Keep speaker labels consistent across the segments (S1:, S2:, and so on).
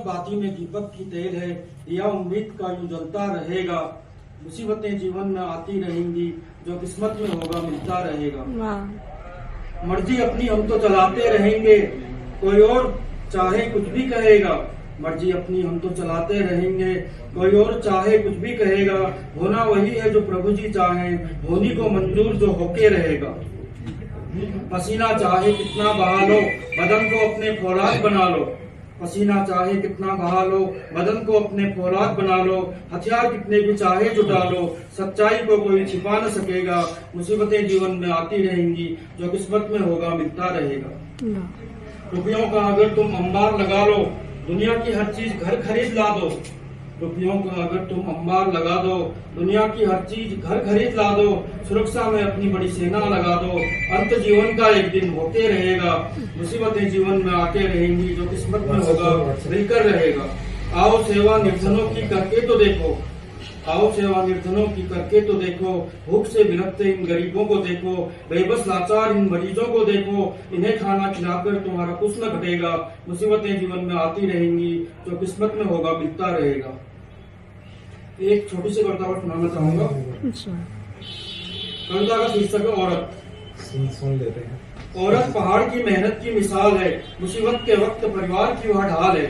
S1: बाती में दीपक की तेल है, दिया उम्मीद का यूं जलता रहेगा। मुसीबतें जीवन में आती रहेंगी, जो किस्मत में होगा मिलता रहेगा। मर्जी अपनी हम तो चलाते रहेंगे, कोई और चाहे कुछ भी कहेगा। मर्जी अपनी हम तो चलाते रहेंगे, कोई और चाहे कुछ भी कहेगा। होना वही है जो प्रभु जी चाहे, होनी को मंजूर जो होके रहेगा। पसीना चाहे कितना बहा लो, बदन को अपने फौलाद बना लो। पसीना चाहे कितना बहा लो, बदन को अपने फौलाद बना लो। हथियार कितने भी चाहे जुटा लो, सच्चाई को कोई छिपा न सकेगा। मुसीबतें जीवन में आती रहेंगी, जो किस्मत में होगा मिलता रहेगा। रुपयों का अगर तुम अंबार लगा लो, दुनिया की हर चीज घर खरीद ला दो। रुपयों का अगर तुम अंबार लगा दो, दुनिया की हर चीज घर खरीद ला दो। सुरक्षा में अपनी बड़ी सेना लगा दो, अंत जीवन का एक दिन होते रहेगा। मुसीबतें जीवन में आते रहेंगी, जो किस्मत में होगा मिलकर रहेगा। आओ सेवा निर्धनों की करके तो देखो, आओ सेवा निर्धनों की करके तो देखो। भूख से बिलखते इन गरीबों को देखो, बेबस लाचार इन मरीजों को देखो। इन्हें खाना खिलाकर तुम्हारा कुछ न घटेगा। मुसीबतें जीवन में आती रहेंगी, जो किस्मत में होगा मिलता रहेगा। एक छोटी सी कविता को सुनाना चाहूंगा। कविता का शीर्षक है औरत।
S2: सुन लेते हैं।
S1: औरत पहाड़ की मेहनत की मिसाल है, मुसीबत के वक्त परिवार की वह ढाल है।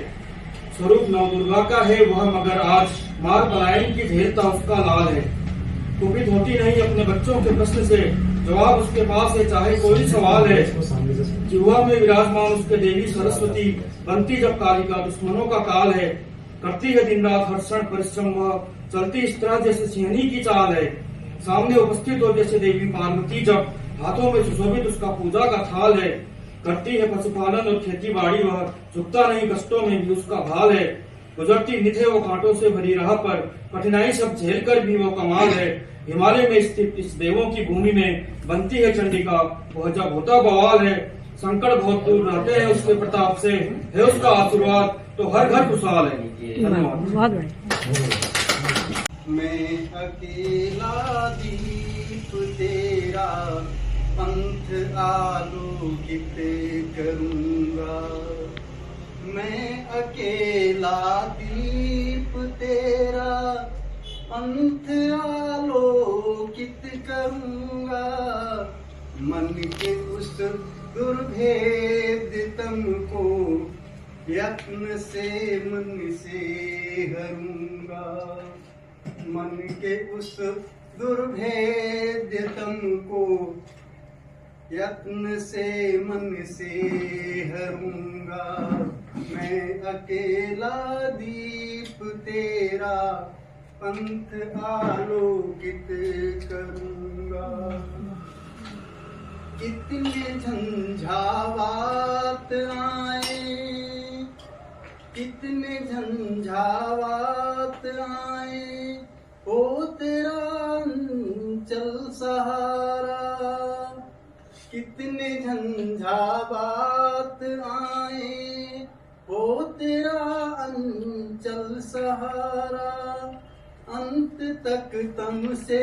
S1: स्वरूप नौ दुर्गा का है वह, मगर आज मार पलायन की झेलता उसका लाल है। कुपित होती नहीं अपने बच्चों के प्रश्न से, जवाब उसके पास है चाहे कोई सवाल है। जिह्वा में विराजमान उसके देवी सरस्वती, बनती जब कालिका दुश्मनों का काल है। करती है दिन रात हर क्षण परिश्रम वह, चलती इस तरह जैसे सिंहनी की चाल है। सामने उपस्थित हो जैसे देवी पार्वती, जब हाथों में सुशोभित उसका पूजा का थाल है। करती है पशुपालन और खेती बाड़ी वह, झुकता नहीं कष्टों में भी उसका भाल है। गुजरती नित है वो कांटों से भरी राह पर, कठिनाई सब झेल कर भी वो कमाल है। हिमालय में स्थित इस देवों की भूमि में बनती है चंडिका, वह जब होता बवाल है। संकट बहुत दूर रहते हैं उसके प्रताप से, है उसका आशीर्वाद तो हर घर खुशहाल है। धन्यवाद।
S3: मैं अकेला दीप तेरा, पंथ आलोकित करूंगा। मैं अकेला दीप तेरा, पंथ आलोकित करूंगा। मन के उस दुर्भेद्यतम को यत्न से मन से हरूंगा। मन के उस दुर्भेद्यतम को यत्न से मन से हरूंगा। मैं अकेला दीप तेरा, पंथ आलोकित करूंगा। कितने झंझावात आए, कितने झंझावात आए, ओ तेरा अंचल सहारा। कितने झंझावात आए, ओ तेरा अंचल सहारा। अंत तक तुमसे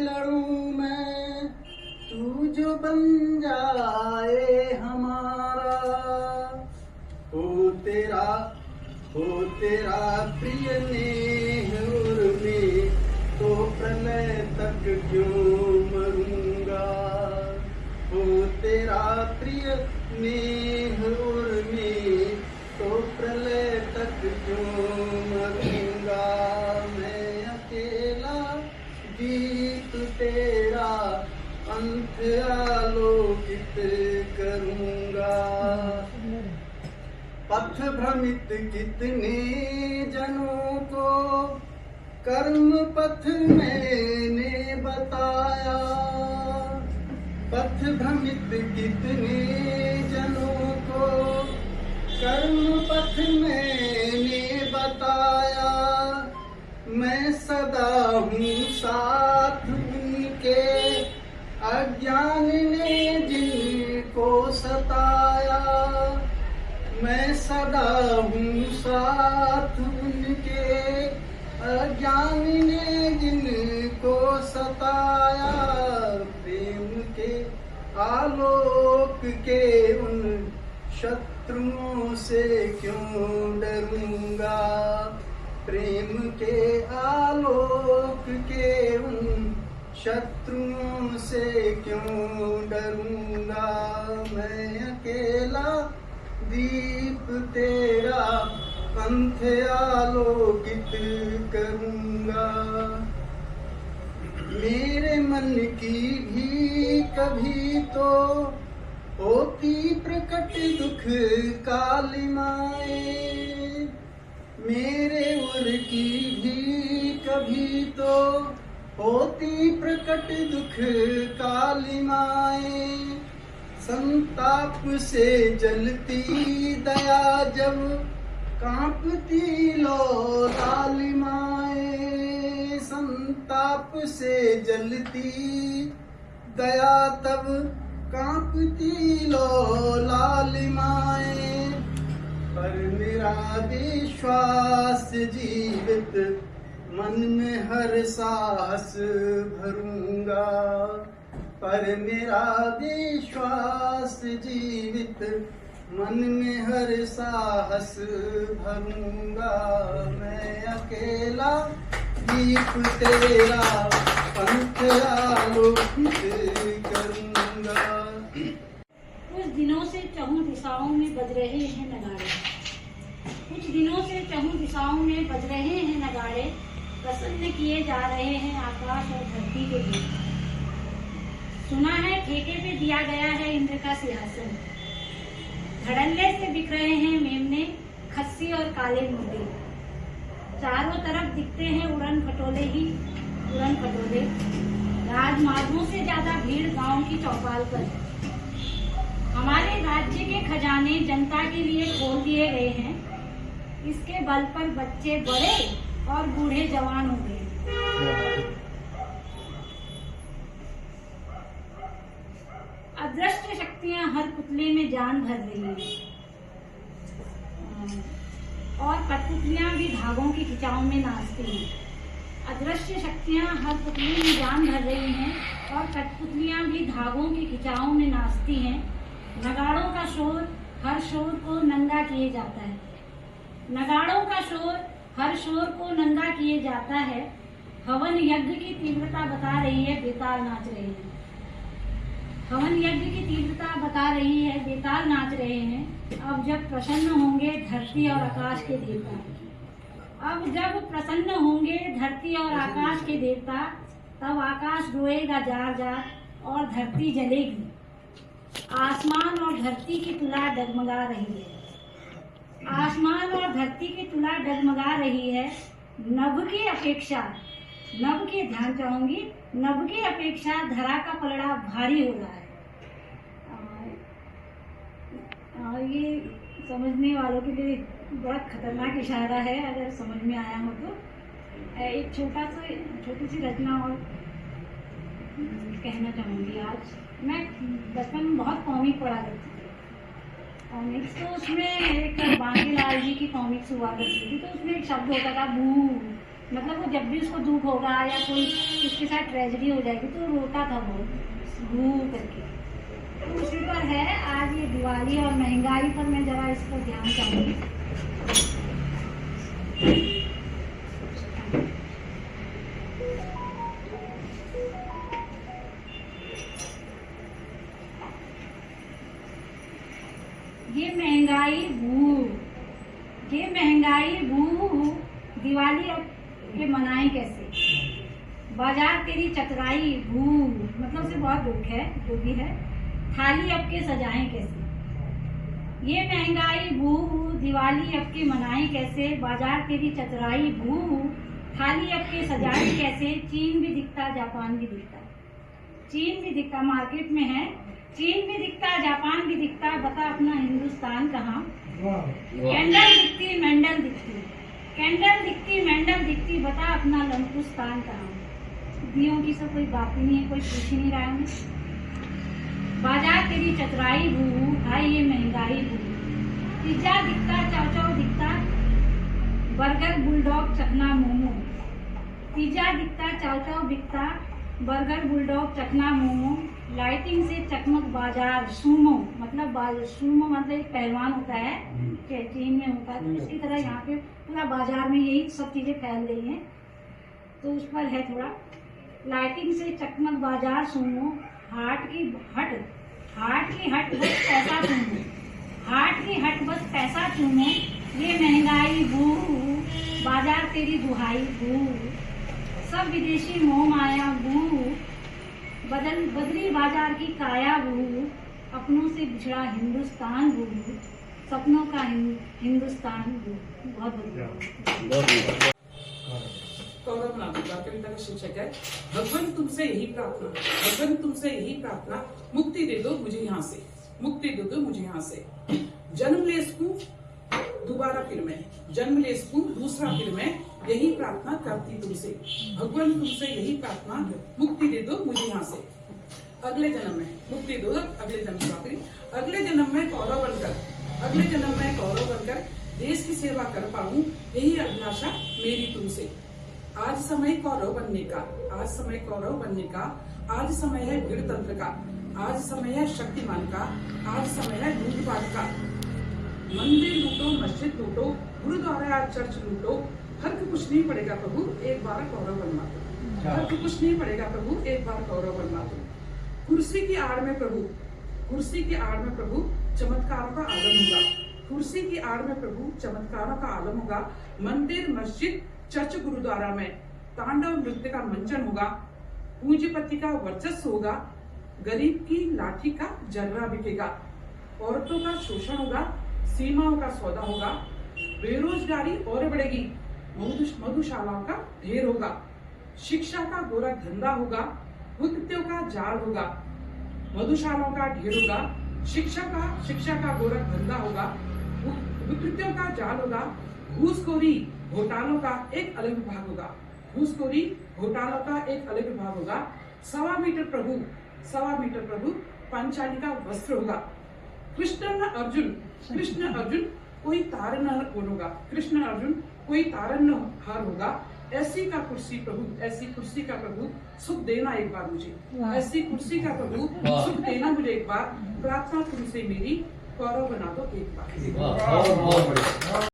S3: लड़ूं मैं, तू जो बन जाए हमारा। हो तेरा प्रिय नेह उर्मे, तो प्रलय तक क्यों मरूंगा। हो तेरा प्रिय नेह उर्मे, तो प्रलय तक क्यों मरूंगा। मैं अकेला दीप तेरा, पंथ आलोकित करूंगा। पथ भ्रमित कितने जनों को, कर्म पथ मैंने बताया। पथ भ्रमित कितने जनों को, कर्म पथ मैंने बताया। मैं सदा हूँ साथ उनके, अज्ञान ने जिनको सताया। मैं सदा हूँ साथ उनके, अज्ञान ने जिनको सताया। प्रेम के आलोक के उन शत्रुओं से क्यों डरूं। करूँगा। प्रेम के आलोक के उन शत्रुओं से क्यों डरूंगा। मैं अकेला दीप तेरा पंथ आलोकित करूँगा। मेरे मन की भी कभी तो होती प्रकट दुख कालिमाए। मेरे उर की भी कभी तो होती प्रकट दुख कालिमाए। संताप से जलती दया जब कांपती लो लालिमाए। संताप से जलती दया तब कांपती लो लालिमाए। पर मेरा विश्वास जीवित मन में हर साहस भरूंगा। पर मेरा विश्वास जीवित मन में हर साहस भरूंगा। मैं अकेला दीप तेरा पंथ आलोकित करूंगा।
S4: कुछ दिनों से चहुं दिशाओं में बज रहे हैं नगाड़े। कुछ दिनों से चहुं दिशाओं में बज रहे हैं नगाड़े। प्रसन्न किए जा रहे हैं आकाश और धरती के गीत। सुना है ठेके पे दिया गया है इंद्र का सिंहासन। धड़ल्ले से बिक रहे हैं मेमने, खस्सी और काले मुर्गे। चारों तरफ दिखते हैं उड़न खटोले ही उड़न खटोले। राजमार्गों से ज्यादा भीड़ गांव की चौपाल पर है। हमारे राज्य के खजाने जनता के लिए खोल दिए गए हैं। इसके बल पर बच्चे बड़े और बूढ़े जवान हो गए। अदृश्य शक्तियां हर पुतले में जान भर रही हैं और कठपुतलियां भी धागों की खिंचाव में नाचती हैं। अदृश्य शक्तियां हर पुतले में जान भर रही हैं और कठपुतलियां भी धागों की खिंचाव में नाचती हैं। नगाड़ों का शोर हर शोर को नंगा किए जाता है। नगाड़ों का शोर हर शोर को नंगा किए जाता है। हवन यज्ञ की तीव्रता बता रही है, बेताल नाच रहे हैं। हवन यज्ञ की तीव्रता बता रही है, बेताल नाच रहे हैं। अब जब प्रसन्न होंगे धरती और आकाश के देवता। अब जब प्रसन्न होंगे धरती और आकाश के देवता, तब आकाश रोएगा जार जार और धरती जलेगी। आसमान और धरती की तुला डगमगा रही है। आसमान और धरती की तुला डगमगा रही है। नभ की अपेक्षा, नभ के ध्यान चाहूंगी, नभ की अपेक्षा धरा का पलड़ा भारी हो रहा है। और ये समझने वालों के लिए बड़ा खतरनाक इशारा है, अगर समझ में आया हो तो। एक छोटी सी रचना और कहना चाहूँगी। आज मैं बचपन में बहुत कॉमिक पढ़ा करती थी। कॉमिक्स तो उसमें एक बांकीलाल जी की कॉमिक्स हुआ करती थी। तो उसमें एक शब्द होता था बू, मतलब वो जब भी उसको दुख होगा या कोई उसके साथ ट्रेजेडी हो जाएगी तो रोता था वो बू करके। तो उसी पर है आज ये दिवाली और महंगाई पर मैं जरा इस पर ध्यान चाहूँगी। ये महंगाई भू दिवाली अब के मनाएं कैसे। बाजार तेरी चतुराई भू, मतलब से बहुत दुख है जो भी है। थाली अब के सजाएं कैसे। ये महंगाई भू दिवाली अब के मनाएं कैसे। बाजार तेरी चतुराई भू, थाली अब के सजाएं कैसे। चीन भी दिखता, जापान भी दिखता। चीन भी दिखता, मार्केट में है। चीन भी दिखता, जापान भी दिखता। बता अपना हिंदुस्तान कहाँ। कैंडल दिखती, मेंडल दिखती। कैंडल दिखती, मेंडल दिखती। बता अपना लंकुस्तान कहाँ। दियों की सब कोई बात ही नहीं है, कोई पूछ ही नहीं रहा है। बाजार तेरी चतुराई भू, हाय ये महंगाई भू। पिज्जा दिखता, चाव चाव दिखता। बर्गर, बुलडॉग, चखना, मोमो। पिज्जा दिखता, चाव चाव दिखता। बर्गर बुलडॉग चकना मोमो, लाइटिंग से चकमक बाजार, सूमो सूमो मतलब एक पहलवान होता है चीन में होता है, तो उसकी तरह यहाँ पे पूरा बाजार में यही सब चीजें फैल रही हैं, तो उस पर है थोड़ा। लाइटिंग से चकमक बाजार सूमो, हाट की हट बस पैसा चूमो, हाट की हट बस पैसा चूमो, ये महंगाई भू बाजार तेरी दुहाई भू, सब विदेशी मोह माया भू, बदली बाजार की काया भू, अपनों से बिछड़ा हिंदुस्तान भू, सपनों का हिंदुस्तान भू। बहुत बहुत
S5: कौरव नागरिका कविता का शीर्षक है भगवान तुमसे यही प्रार्थना, भगवान तुमसे यही प्रार्थना, मुक्ति दे दो मुझे यहाँ से, मुक्ति दे दो मुझे यहाँ से। जन्म ले सकूं दोबारा फिर मैं, जन्म ले सकूं दूसरा फिर मैं, यही प्रार्थना करती तुमसे, भगवान तुमसे यही प्रार्थना, मुक्ति दे दो मुझे यहाँ से। अगले जन्म में मुक्ति दो, अगले जन्म अगले जन्म में कौरव बनकर, अगले जन्म में कौरव बनकर देश की सेवा कर पाऊं, यही अभिलाषा मेरी तुमसे। आज समय कौरव बनने का, आज समय कौरव बनने का, आज समय है भीड़ तंत्र का, आज समय है शक्तिमान का, आज समय है लूटपाट का। मंदिर लूटो, मस्जिद लूटो, गुरुद्वारा या चर्च लूटो, फर्क कुछ नहीं पड़ेगा प्रभु, एक बार कौरव बनवा दो, फर्क कुछ नहीं पड़ेगा प्रभु, एक बार कौरव बनवा दो। कुर्सी की आड़ में प्रभु, कुर्सी की आड़ में प्रभु चमत्कारों का आलम होगा, कुर्सी की आड़ में प्रभु चमत्कारों का आलम होगा। मंदिर मस्जिद चर्च गुरुद्वारा में तांडव नृत्य का मंचन होगा, पूंजीपति का वर्चस्व होगा, गरीब की लाठी का जर्रा बिकेगा, औरतों का शोषण होगा, सीमाओं का सौदा होगा, बेरोजगारी और बढ़ेगी, मधुशालाओं का ढेर होगा, शिक्षा का गोरा धंधा होगा, विकृतियों का जाल होगा, मधुशालाओं का ढेर होगा, शिक्षा का गोरा धंधा होगा, विकृतियों का जाल होगा, घूसखोरी घोटालों का एक अलग विभाग होगा, घूसखोरी घोटालों का एक अलग विभाग होगा। 1.25 मीटर प्रभु पांचाली का वस्त्र होगा। कृष्ण अर्जुन कोई तारन होगा, कृष्ण अर्जुन कोई तारन हार होगा। ऐसी का कुर्सी प्रभु, ऐसी कुर्सी का प्रभु सुख देना एक बार मुझे, ऐसी कुर्सी का प्रभु सुख देना मुझे एक बार, प्रार्थना तुमसे मेरी कौरव बना दो एक बार।